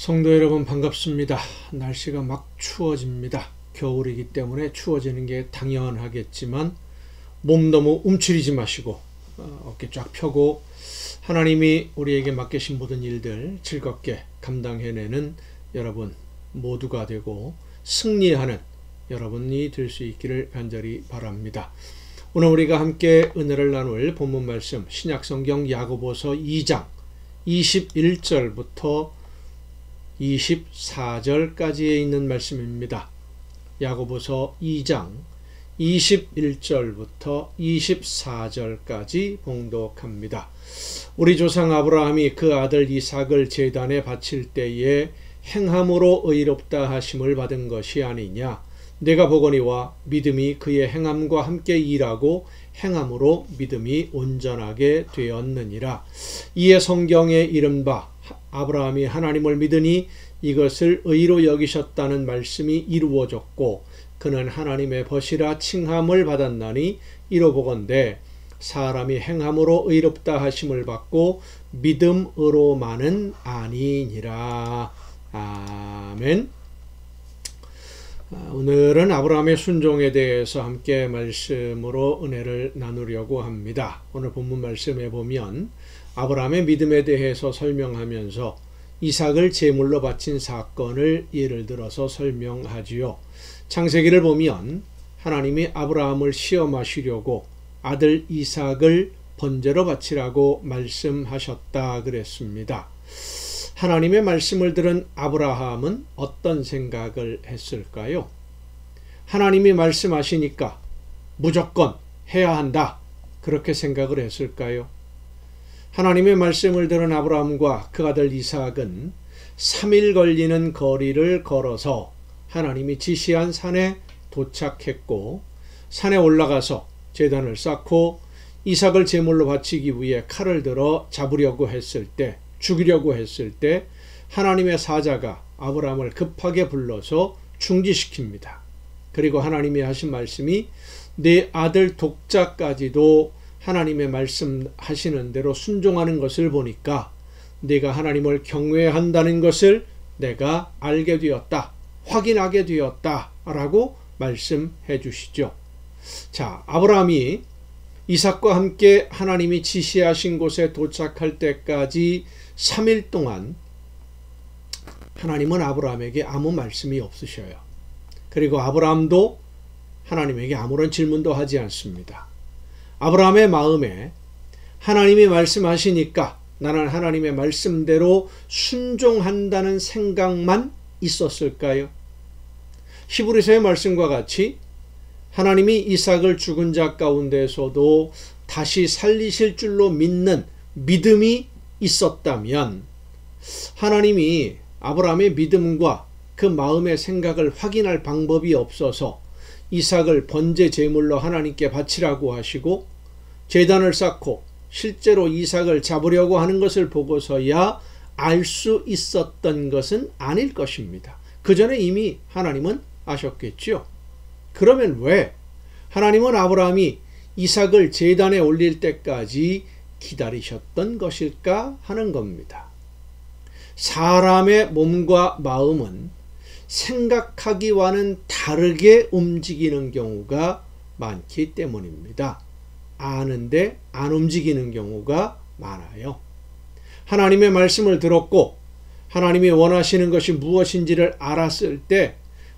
성도 여러분 반갑습니다. 날씨가 막 추워집니다. 겨울이기 때문에 추워지는 게 당연하겠지만 몸 너무 움츠리지 마시고 어깨 쫙 펴고 하나님이 우리에게 맡기신 모든 일들 즐겁게 감당해내는 여러분 모두가 되고 승리하는 여러분이 될 수 있기를 간절히 바랍니다. 오늘 우리가 함께 은혜를 나눌 본문 말씀 신약성경 야고보서 2장 21절부터 24절까지에 있는 말씀입니다. 야고보서 2장 21절부터 24절까지 봉독합니다. 우리 조상 아브라함이 그 아들 이삭을 제단에 바칠 때에 행함으로 의롭다 하심을 받은 것이 아니냐. 내가 보거니와 믿음이 그의 행함과 함께 일하고 행함으로 믿음이 온전하게 되었느니라. 이에 성경에 이른바 아브라함이 하나님을 믿으니 이것을 의로 여기셨다는 말씀이 이루어졌고 그는 하나님의 벗이라 칭함을 받았나니 이로보건대 사람이 행함으로 의롭다 하심을 받고 믿음으로만은 아니니라. 아멘. 오늘은 아브라함의 순종에 대해서 함께 말씀으로 은혜를 나누려고 합니다. 오늘 본문 말씀에 보면 아브라함의 믿음에 대해서 설명하면서 이삭을 제물로 바친 사건을 예를 들어서 설명하지요. 창세기를 보면 하나님이 아브라함을 시험하시려고 아들 이삭을 번제로 바치라고 말씀하셨다 그랬습니다. 하나님의 말씀을 들은 아브라함은 어떤 생각을 했을까요? 하나님이 말씀하시니까 무조건 해야 한다 그렇게 생각을 했을까요? 하나님의 말씀을 들은 아브라함과 그 아들 이삭은 3일 걸리는 거리를 걸어서 하나님이 지시한 산에 도착했고 산에 올라가서 제단을 쌓고 이삭을 제물로 바치기 위해 칼을 들어 잡으려고 했을 때 죽이려고 했을 때 하나님의 사자가 아브라함을 급하게 불러서 중지시킵니다. 그리고 하나님이 하신 말씀이 내 아들 독자까지도 하나님의 말씀하시는 대로 순종하는 것을 보니까 내가 하나님을 경외한다는 것을 내가 알게 되었다. 확인하게 되었다. 라고 말씀해 주시죠. 자, 아브라함이 이삭과 함께 하나님이 지시하신 곳에 도착할 때까지 3일 동안 하나님은 아브라함에게 아무 말씀이 없으셔요. 그리고 아브라함도 하나님에게 아무런 질문도 하지 않습니다. 아브라함의 마음에 하나님이 말씀하시니까 나는 하나님의 말씀대로 순종한다는 생각만 있었을까요? 히브리서의 말씀과 같이 하나님이 이삭을 죽은 자 가운데서도 다시 살리실 줄로 믿는 믿음이 있었다면 하나님이 아브라함의 믿음과 그 마음의 생각을 확인할 방법이 없어서 이삭을 번제 제물로 하나님께 바치라고 하시고 제단을 쌓고 실제로 이삭을 잡으려고 하는 것을 보고서야 알 수 있었던 것은 아닐 것입니다. 그 전에 이미 하나님은 아셨겠죠. 그러면 왜 하나님은 아브라함이 이삭을 제단에 올릴 때까지 기다리셨던 것일까 하는 겁니다. 사람의 몸과 마음은 생각하기와는 다르게 움직이는 경우가 많기 때문입니다. 아는데 안 움직이는 경우가 많아요. 하나님의 말씀을 들었고 하나님이 원하시는 것이 무엇인지를 알았을 때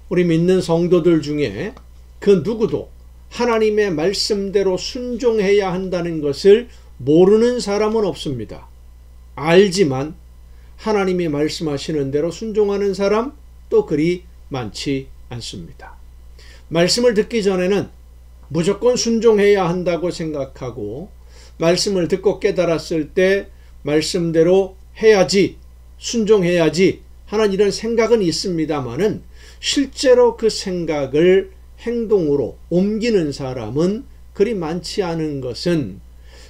우리 믿는 성도들 중에 그 누구도 하나님의 말씀대로 순종해야 한다는 것을 모르는 사람은 없습니다. 알지만 하나님이 말씀하시는 대로 순종하는 사람 또 그리 많지 않습니다. 말씀을 듣기 전에는 무조건 순종해야 한다고 생각하고 말씀을 듣고 깨달았을 때 말씀대로 해야지 순종해야지 하는 이런 생각은 있습니다만은 실제로 그 생각을 행동으로 옮기는 사람은 그리 많지 않은 것은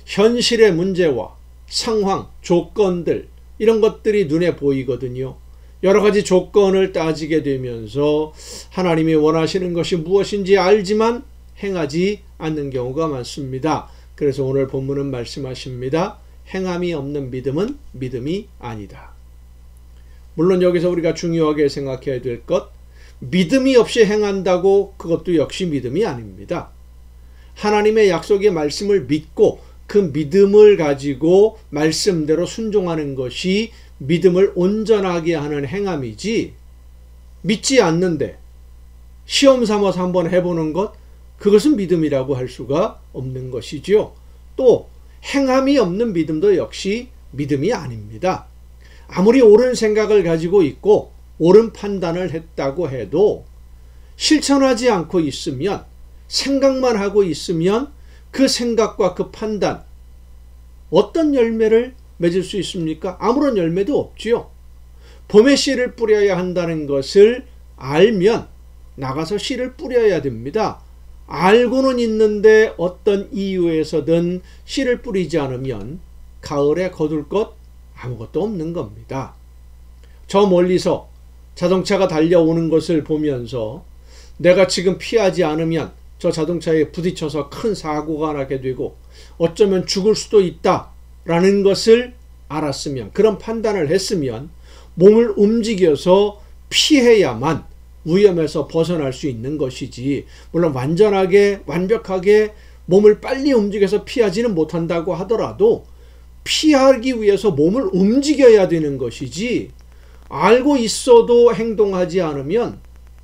현실의 문제와 상황, 조건들 이런 것들이 눈에 보이거든요. 여러 가지 조건을 따지게 되면서 하나님이 원하시는 것이 무엇인지 알지만 행하지 않는 경우가 많습니다. 그래서 오늘 본문은 말씀하십니다. 행함이 없는 믿음은 믿음이 아니다. 물론 여기서 우리가 중요하게 생각해야 될 것, 믿음이 없이 행한다고 그것도 역시 믿음이 아닙니다. 하나님의 약속의 말씀을 믿고 그 믿음을 가지고 말씀대로 순종하는 것이 믿음을 온전하게 하는 행함이지, 믿지 않는데 시험 삼아서 한번 해보는 것, 그것은 믿음이라고 할 수가 없는 것이지요. 또 행함이 없는 믿음도 역시 믿음이 아닙니다. 아무리 옳은 생각을 가지고 있고 옳은 판단을 했다고 해도 실천하지 않고 있으면, 생각만 하고 있으면 그 생각과 그 판단, 어떤 열매를 맺을 수 있습니까? 아무런 열매도 없지요. 봄에 씨를 뿌려야 한다는 것을 알면 나가서 씨를 뿌려야 됩니다. 알고는 있는데 어떤 이유에서든 씨를 뿌리지 않으면 가을에 거둘 것 아무것도 없는 겁니다. 저 멀리서 자동차가 달려오는 것을 보면서 내가 지금 피하지 않으면 저 자동차에 부딪혀서 큰 사고가 나게 되고 어쩌면 죽을 수도 있다라는 것을 알았으면, 그런 판단을 했으면 몸을 움직여서 피해야만 위험에서 벗어날 수 있는 것이지, 물론 완벽하게 몸을 빨리 움직여서 피하지는 못한다고 하더라도 피하기 위해서 몸을 움직여야 되는 것이지, 알고 있어도 행동하지 않으면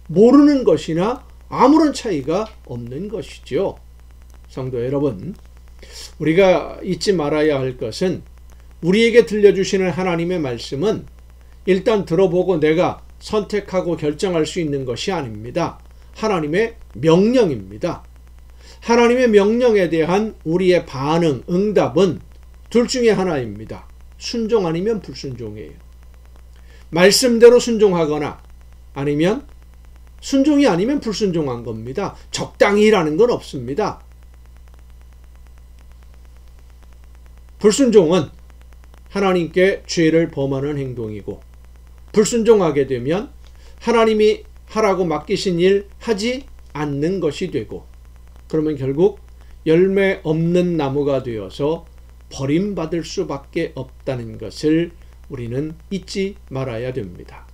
모르는 것이나 아무런 차이가 없는 것이죠. 성도 여러분, 우리가 잊지 말아야 할 것은, 우리에게 들려주시는 하나님의 말씀은 일단 들어보고 내가 선택하고 결정할 수 있는 것이 아닙니다. 하나님의 명령입니다. 하나님의 명령에 대한 우리의 반응, 응답은 둘 중에 하나입니다. 순종 아니면 불순종이에요. 말씀대로 순종하거나 아니면 순종이 아니면 불순종한 겁니다. 적당히라는 건 없습니다. 불순종은 하나님께 죄를 범하는 행동이고, 불순종하게 되면 하나님이 하라고 맡기신 일 하지 않는 것이 되고, 그러면 결국 열매 없는 나무가 되어서 버림받을 수밖에 없다는 것을 우리는 잊지 말아야 됩니다.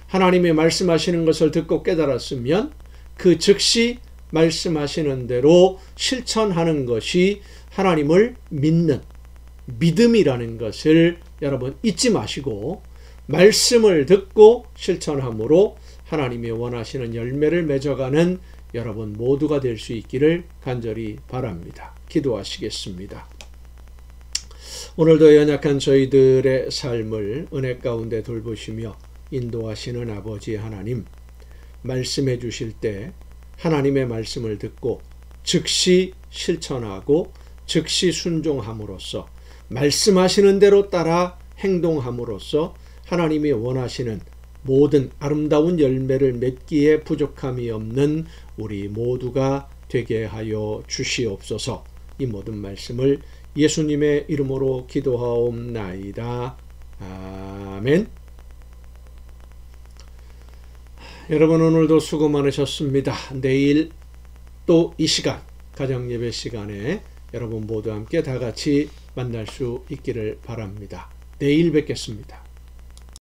하나님이 말씀하시는 것을 듣고 깨달았으면 그 즉시 말씀하시는 대로 실천하는 것이 하나님을 믿는 믿음이라는 것을 여러분 잊지 마시고, 말씀을 듣고 실천함으로 하나님이 원하시는 열매를 맺어가는 여러분 모두가 될 수 있기를 간절히 바랍니다. 기도하시겠습니다. 오늘도 연약한 저희들의 삶을 은혜 가운데 돌보시며 인도하시는 아버지 하나님, 말씀해 주실 때 하나님의 말씀을 듣고 즉시 실천하고 즉시 순종함으로써, 말씀하시는 대로 따라 행동함으로써 하나님이 원하시는 모든 아름다운 열매를 맺기에 부족함이 없는 우리 모두가 되게 하여 주시옵소서. 이 모든 말씀을 예수님의 이름으로 기도하옵나이다. 아멘. 여러분, 오늘도 수고 많으셨습니다. 내일 또 이 시간, 가정예배 시간에 여러분 모두 함께 다 같이 만날 수 있기를 바랍니다. 내일 뵙겠습니다.